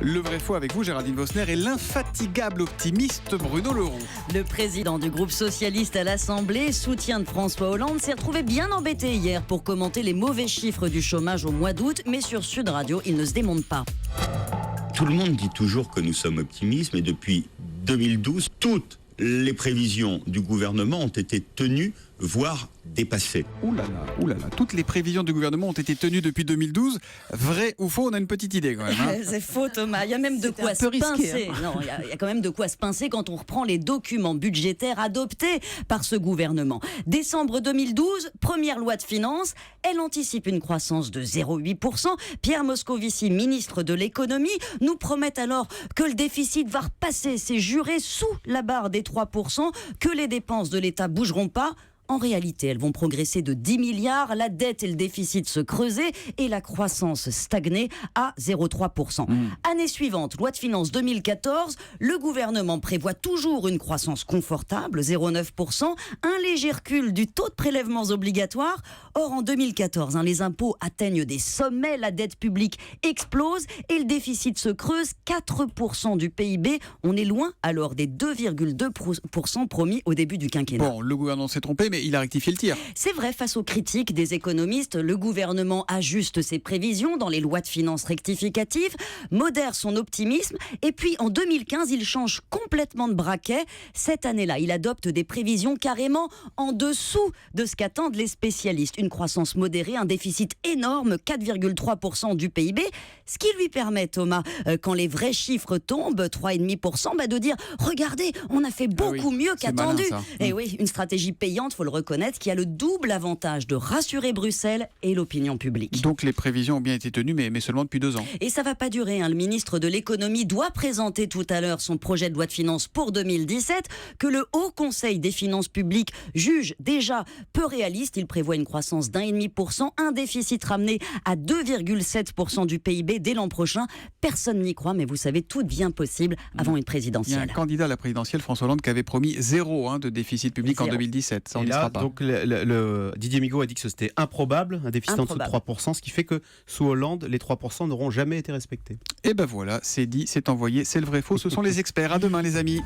Le vrai faux avec vous, Géraldine Vosner, et l'infatigable optimiste Bruno Leroux. Le président du groupe socialiste à l'Assemblée, soutien de François Hollande, s'est retrouvé bien embêté hier pour commenter les mauvais chiffres du chômage au mois d'août, mais sur Sud Radio, il ne se démonte pas. Tout le monde dit toujours que nous sommes optimistes, mais depuis 2012, toutes les prévisions du gouvernement ont été tenues, voire dépassées. Ouh là là, toutes les prévisions du gouvernement ont été tenues depuis 2012. Vrai ou faux, on a une petite idée quand même. C'est faux, Thomas. Il y a même de quoi se pincer. Non, il y a quand même de quoi se pincer quand on reprend les documents budgétaires adoptés par ce gouvernement. Décembre 2012, première loi de finances, elle anticipe une croissance de 0,8%. Pierre Moscovici, ministre de l'économie, nous promet alors que le déficit va repasser, c'est juré, sous la barre des 3%, que les dépenses de l'État bougeront pas. En réalité, elles vont progresser de 10 milliards, la dette et le déficit se creuser et la croissance stagner à 0,3%. Année suivante, loi de finances 2014, le gouvernement prévoit toujours une croissance confortable, 0,9%, un léger recul du taux de prélèvements obligatoires. Or, en 2014, les impôts atteignent des sommets, la dette publique explose et le déficit se creuse, 4% du PIB. On est loin alors des 2,2% promis au début du quinquennat. Bon, le gouvernement s'est trompé, mais il a rectifié le tir. C'est vrai, face aux critiques des économistes, le gouvernement ajuste ses prévisions dans les lois de finances rectificatives, modère son optimisme, et puis en 2015, il change complètement de braquet. Cette année-là, il adopte des prévisions carrément en dessous de ce qu'attendent les spécialistes. Une croissance modérée, un déficit énorme, 4,3% du PIB, ce qui lui permet, Thomas, quand les vrais chiffres tombent, 3,5%, de dire « Regardez, on a fait beaucoup mieux qu'attendu ». Et oui, une stratégie payante, faut le reconnaître, qui a le double avantage de rassurer Bruxelles et l'opinion publique. Donc les prévisions ont bien été tenues, mais seulement depuis 2 ans. Et ça va pas durer. Le ministre de l'économie doit présenter tout à l'heure son projet de loi de finances pour 2017, que le Haut Conseil des finances publiques juge déjà peu réaliste. Il prévoit une croissance d'1,5%, un déficit ramené à 2,7% du PIB dès l'an prochain. Personne n'y croit, mais vous savez, tout devient possible avant une présidentielle. Il y a un candidat à la présidentielle, François Hollande, qui avait promis 0 de déficit public en 2017. Ça, on n'y sera pas. Donc Didier Migaud a dit que c'était improbable, un déficit en dessous de 3%, ce qui fait que sous Hollande, les 3% n'auront jamais été respectés. Et ben voilà, c'est dit, c'est envoyé, c'est le vrai faux, ce sont les experts. À demain les amis.